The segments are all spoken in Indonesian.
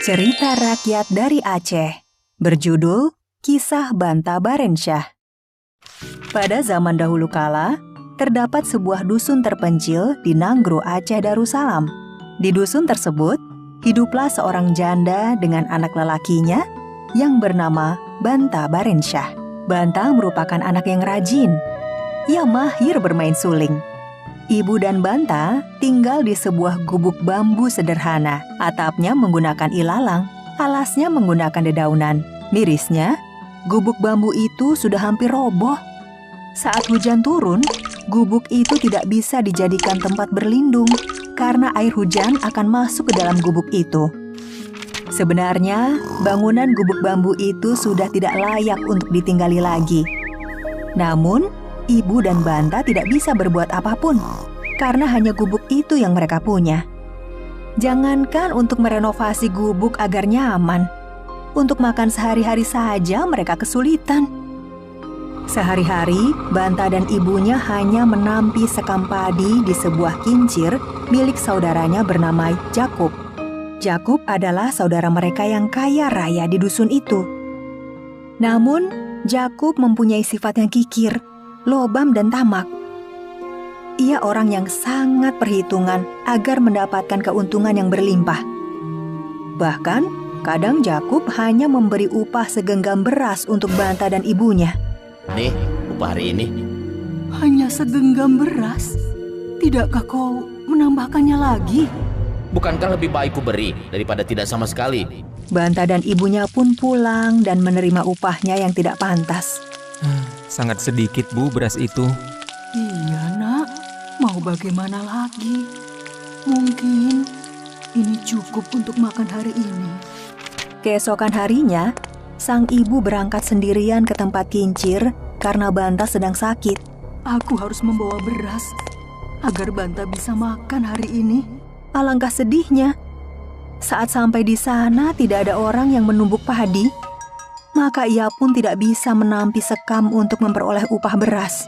Cerita rakyat dari Aceh, berjudul Kisah Banta Barensyah. Pada zaman dahulu kala, terdapat sebuah dusun terpencil di Nanggro, Aceh Darussalam. Di dusun tersebut, hiduplah seorang janda dengan anak lelakinya yang bernama Banta Barensyah. Banta merupakan anak yang rajin. Ia mahir bermain suling. Ibu dan Banta tinggal di sebuah gubuk bambu sederhana. Atapnya menggunakan ilalang, alasnya menggunakan dedaunan. Mirisnya, gubuk bambu itu sudah hampir roboh. Saat hujan turun, gubuk itu tidak bisa dijadikan tempat berlindung karena air hujan akan masuk ke dalam gubuk itu. Sebenarnya, bangunan gubuk bambu itu sudah tidak layak untuk ditinggali lagi. Namun, Ibu dan Banta tidak bisa berbuat apapun, karena hanya gubuk itu yang mereka punya. Jangankan untuk merenovasi gubuk agar nyaman, untuk makan sehari-hari saja mereka kesulitan. Sehari-hari, Banta dan ibunya hanya menampi sekam padi di sebuah kincir milik saudaranya bernama Jakub. Jakub adalah saudara mereka yang kaya raya di dusun itu. Namun, Jakub mempunyai sifat yang kikir, lobam dan tamak. Ia orang yang sangat perhitungan agar mendapatkan keuntungan yang berlimpah. Bahkan, kadang Jakub hanya memberi upah segenggam beras untuk Banta dan ibunya. Nih, upah hari ini. Hanya segenggam beras? Tidakkah kau menambahkannya lagi? Bukankah lebih baik ku beri daripada tidak sama sekali? Banta dan ibunya pun pulang dan menerima upahnya yang tidak pantas. Sangat sedikit, Bu, beras itu. Iya, Nak. Mau bagaimana lagi? Mungkin ini cukup untuk makan hari ini. Keesokan harinya, sang ibu berangkat sendirian ke tempat kincir karena Banta sedang sakit. Aku harus membawa beras agar Banta bisa makan hari ini. Alangkah sedihnya. Saat sampai di sana tidak ada orang yang menumbuk padi, maka ia pun tidak bisa menampi sekam untuk memperoleh upah beras.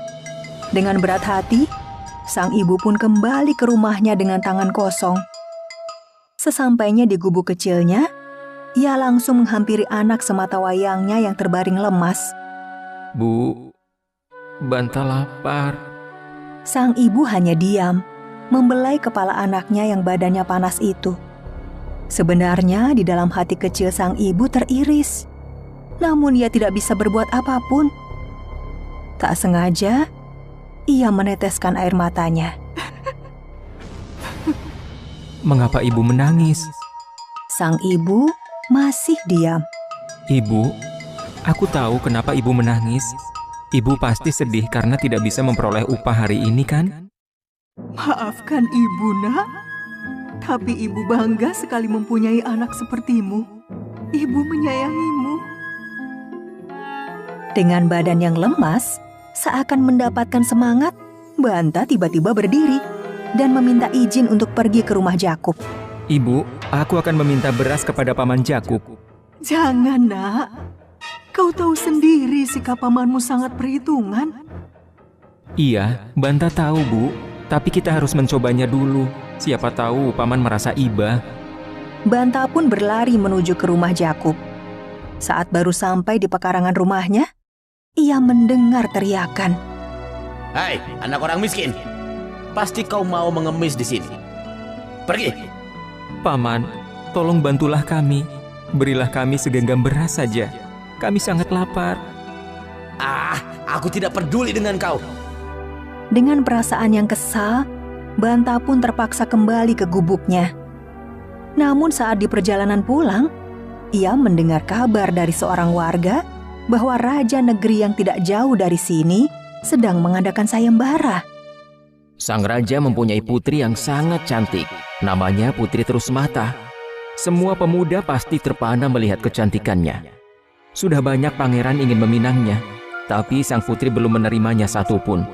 Dengan berat hati, sang ibu pun kembali ke rumahnya dengan tangan kosong. Sesampainya di gubuk kecilnya, ia langsung menghampiri anak sematawayangnya yang terbaring lemas. Bu, Banta lapar. Sang ibu hanya diam, membelai kepala anaknya yang badannya panas itu. Sebenarnya di dalam hati kecil sang ibu teriris. Namun ia tidak bisa berbuat apapun. Tak sengaja, ia meneteskan air matanya. Mengapa ibu menangis? Sang ibu masih diam. Ibu, aku tahu kenapa ibu menangis. Ibu pasti sedih karena tidak bisa memperoleh upah hari ini, kan? Maafkan Ibu, Nak. Tapi Ibu bangga sekali mempunyai anak sepertimu. Ibu menyayangimu. Dengan badan yang lemas, seakan mendapatkan semangat, Banta tiba-tiba berdiri dan meminta izin untuk pergi ke rumah Jakub. Ibu, aku akan meminta beras kepada Paman Jakub. Jangan, Nak. Kau tahu sendiri sikap pamanmu sangat perhitungan. Iya, Banta tahu, Bu. Tapi kita harus mencobanya dulu. Siapa tahu Paman merasa iba. Banta pun berlari menuju ke rumah Jakub. Saat baru sampai di pekarangan rumahnya, ia mendengar teriakan. Hai, anak orang miskin. Pasti kau mau mengemis di sini. Pergi. Paman, tolong bantulah kami. Berilah kami segenggam beras saja. Kami sangat lapar. Aku tidak peduli dengan kau. Dengan perasaan yang kesal, Banta pun terpaksa kembali ke gubuknya. Namun saat di perjalanan pulang, ia mendengar kabar dari seorang warga bahwa raja negeri yang tidak jauh dari sini sedang mengadakan sayembara. Sang raja mempunyai putri yang sangat cantik. Namanya Putri Terusmata. Semua pemuda pasti terpana melihat kecantikannya. Sudah banyak pangeran ingin meminangnya, tapi sang putri belum menerimanya satupun.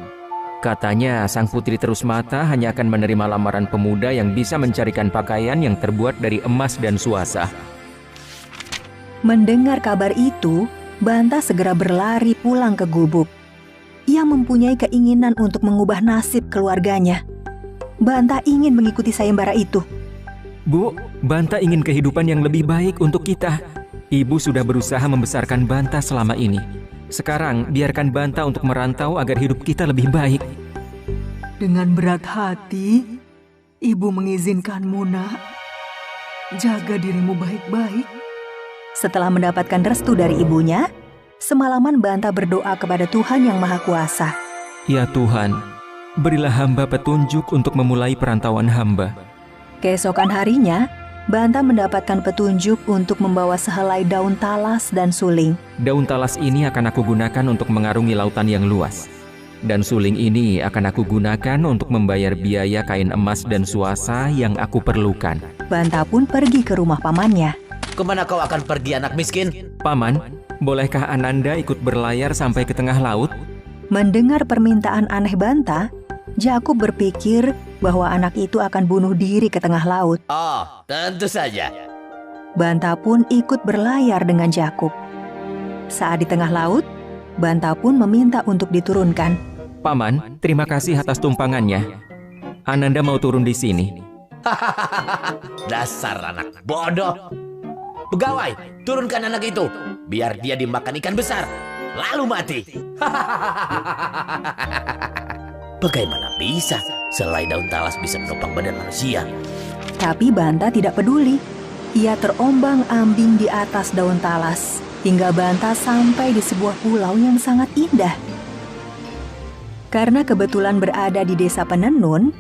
Katanya sang Putri Terusmata hanya akan menerima lamaran pemuda yang bisa mencarikan pakaian yang terbuat dari emas dan suasa. Mendengar kabar itu, Banta segera berlari pulang ke gubuk. Ia mempunyai keinginan untuk mengubah nasib keluarganya. Banta ingin mengikuti sayembara itu. Bu, Banta ingin kehidupan yang lebih baik untuk kita. Ibu sudah berusaha membesarkan Banta selama ini. Sekarang biarkan Banta untuk merantau agar hidup kita lebih baik. Dengan berat hati, Ibu mengizinkanmu, Nak. Jaga dirimu baik-baik. Setelah mendapatkan restu dari ibunya, semalaman Banta berdoa kepada Tuhan Yang Maha Kuasa. Ya Tuhan, berilah hamba petunjuk untuk memulai perantauan hamba. Keesokan harinya, Banta mendapatkan petunjuk untuk membawa sehelai daun talas dan suling. Daun talas ini akan aku gunakan untuk mengarungi lautan yang luas. Dan suling ini akan aku gunakan untuk membayar biaya kain emas dan suasa yang aku perlukan. Banta pun pergi ke rumah pamannya. Kemana kau akan pergi, anak miskin? Paman, bolehkah Ananda ikut berlayar sampai ke tengah laut? Mendengar permintaan aneh Banta, Jakub berpikir bahwa anak itu akan bunuh diri ke tengah laut. Oh, tentu saja. Banta pun ikut berlayar dengan Jakub. Saat di tengah laut, Banta pun meminta untuk diturunkan. Paman, terima kasih atas tumpangannya. Ananda mau turun di sini. Dasar anak bodoh. Pegawai, turunkan anak itu. Biar dia dimakan ikan besar. Lalu mati. Bagaimana bisa selai daun talas bisa menopang badan manusia? Tapi Banta tidak peduli. Ia terombang-ambing di atas daun talas, hingga Banta sampai di sebuah pulau yang sangat indah. Karena kebetulan berada di desa penenun,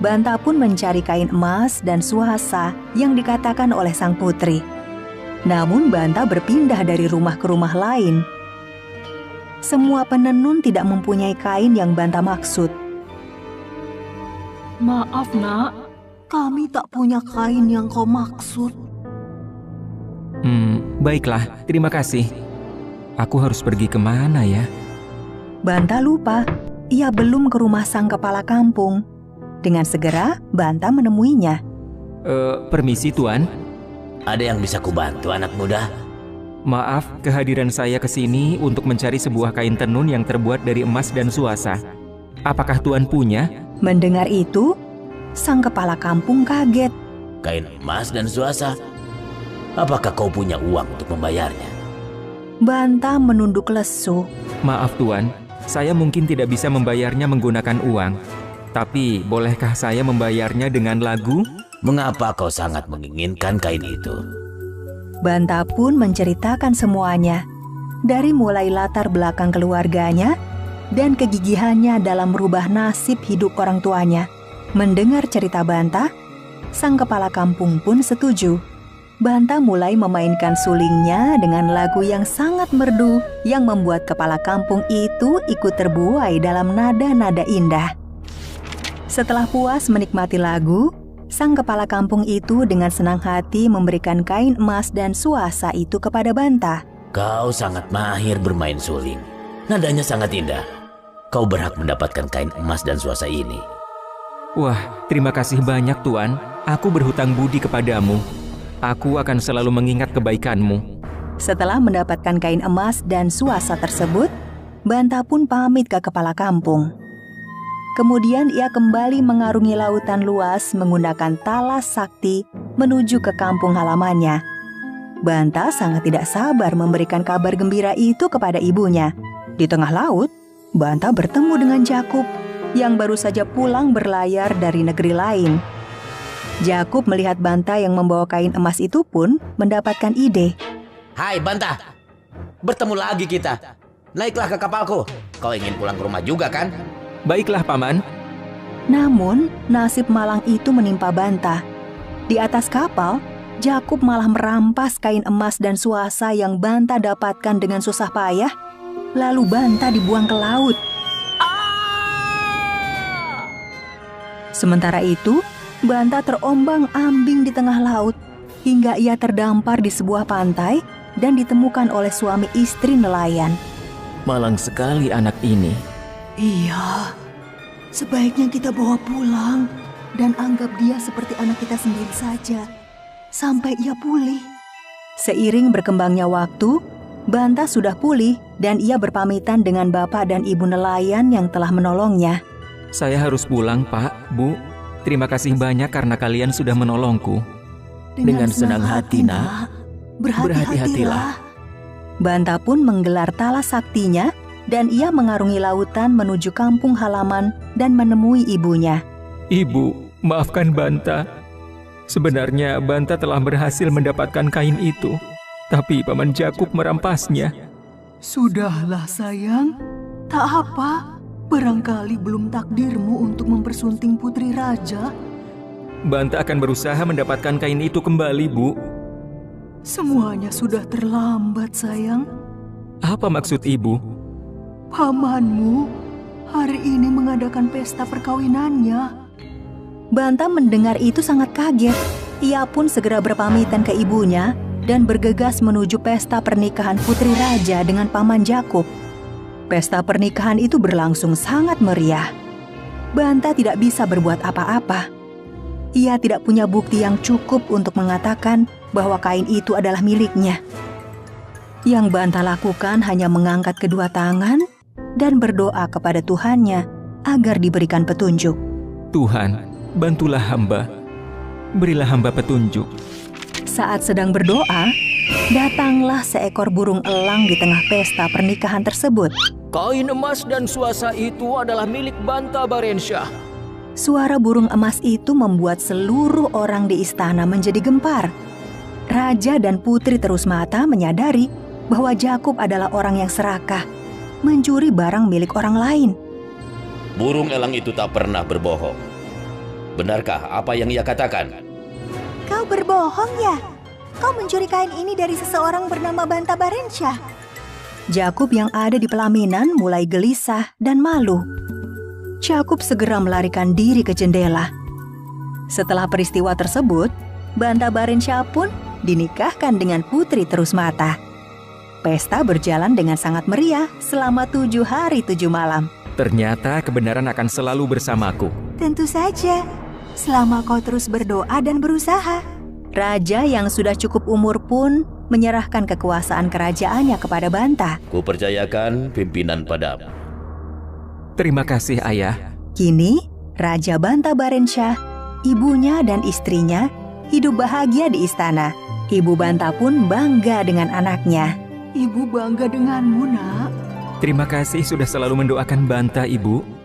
Banta pun mencari kain emas dan suasa yang dikatakan oleh sang putri. Namun Banta berpindah dari rumah ke rumah lain. Semua penenun tidak mempunyai kain yang Banta maksud. Maaf, Nak. Kami tak punya kain yang kau maksud. Baiklah, terima kasih. Aku harus pergi kemana ya? Banta lupa, ia belum ke rumah sang kepala kampung. Dengan segera, Banta menemuinya. Permisi Tuan. Ada yang bisa kubantu, anak muda? Maaf, kehadiran saya ke sini untuk mencari sebuah kain tenun yang terbuat dari emas dan suasa. Apakah Tuan punya? Mendengar itu, sang kepala kampung kaget. Kain emas dan suasa? Apakah kau punya uang untuk membayarnya? Banta menunduk lesu. Maaf Tuan, saya mungkin tidak bisa membayarnya menggunakan uang. Tapi, bolehkah saya membayarnya dengan lagu? Mengapa kau sangat menginginkan kain itu? Banta pun menceritakan semuanya. Dari mulai latar belakang keluarganya dan kegigihannya dalam merubah nasib hidup orang tuanya. Mendengar cerita Banta, sang kepala kampung pun setuju. Banta mulai memainkan sulingnya dengan lagu yang sangat merdu yang membuat kepala kampung itu ikut terbuai dalam nada-nada indah. Setelah puas menikmati lagu, sang kepala kampung itu dengan senang hati memberikan kain emas dan suasa itu kepada Banta. Kau sangat mahir bermain suling. Nadanya sangat indah. Kau berhak mendapatkan kain emas dan suasa ini. Wah, terima kasih banyak Tuan. Aku berhutang budi kepadamu. Aku akan selalu mengingat kebaikanmu. Setelah mendapatkan kain emas dan suasa tersebut, Banta pun pamit ke kepala kampung. Kemudian ia kembali mengarungi lautan luas menggunakan talas sakti menuju ke kampung halamannya. Banta sangat tidak sabar memberikan kabar gembira itu kepada ibunya. Di tengah laut, Banta bertemu dengan Jakub yang baru saja pulang berlayar dari negeri lain. Jakub melihat Banta yang membawa kain emas itu pun mendapatkan ide. Hai Banta, bertemu lagi kita. Naiklah ke kapalku. Kau ingin pulang ke rumah juga kan? Baiklah Paman. Namun, nasib malang itu menimpa Banta. Di atas kapal, Jakub malah merampas kain emas dan suasa yang Banta dapatkan dengan susah payah. Lalu Banta dibuang ke laut. Sementara itu, Banta terombang-ambing di tengah laut hingga ia terdampar di sebuah pantai dan ditemukan oleh suami istri nelayan. Malang sekali anak ini. Iya, sebaiknya kita bawa pulang dan anggap dia seperti anak kita sendiri saja sampai ia pulih. Seiring berkembangnya waktu, Banta sudah pulih dan ia berpamitan dengan bapak dan ibu nelayan yang telah menolongnya. Saya harus pulang Pak, Bu. Terima kasih banyak karena kalian sudah menolongku. Dengan senang hati, Nak. Berhati-hatilah. Banta pun menggelar tala saktinya dan ia mengarungi lautan menuju kampung halaman dan menemui ibunya. Ibu, maafkan Banta. Sebenarnya Banta telah berhasil mendapatkan kain itu, tapi Paman Jakub merampasnya. Sudahlah sayang, tak apa. Barangkali belum takdirmu untuk mempersunting putri raja. Banta akan berusaha mendapatkan kain itu kembali, Bu. Semuanya sudah terlambat sayang. Apa maksud Ibu? Pamanmu hari ini mengadakan pesta perkawinannya. Banta mendengar itu sangat kaget. Ia pun segera berpamitan ke ibunya dan bergegas menuju pesta pernikahan putri raja dengan Paman Jakub. Pesta pernikahan itu berlangsung sangat meriah. Banta tidak bisa berbuat apa-apa. Ia tidak punya bukti yang cukup untuk mengatakan bahwa kain itu adalah miliknya. Yang Banta lakukan hanya mengangkat kedua tangan dan berdoa kepada Tuhannya agar diberikan petunjuk. Tuhan, bantulah hamba. Berilah hamba petunjuk. Saat sedang berdoa, datanglah seekor burung elang di tengah pesta pernikahan tersebut. Kain emas dan suasa itu adalah milik Banta Barensyah. Suara burung emas itu membuat seluruh orang di istana menjadi gempar. Raja dan Putri Terusmata menyadari bahwa Jakub adalah orang yang serakah, mencuri barang milik orang lain. Burung elang itu tak pernah berbohong. Benarkah apa yang ia katakan? Kau berbohong ya? Kau mencuri kain ini dari seseorang bernama Banta Barensyah. Jakub yang ada di pelaminan mulai gelisah dan malu. Jakub segera melarikan diri ke jendela. Setelah peristiwa tersebut, Banta Barensyah pun dinikahkan dengan Putri Terusmata. Pesta berjalan dengan sangat meriah selama 7 hari 7 malam. Ternyata kebenaran akan selalu bersamaku. Tentu saja, selama kau terus berdoa dan berusaha. Raja yang sudah cukup umur pun menyerahkan kekuasaan kerajaannya kepada Banta. Kupercayakan pimpinan padamu. Terima kasih, Ayah. Kini, Raja Banta Barensyah, ibunya dan istrinya hidup bahagia di istana. Ibu Banta pun bangga dengan anaknya. Ibu bangga denganmu, Nak. Terima kasih sudah selalu mendoakan Banta, Ibu.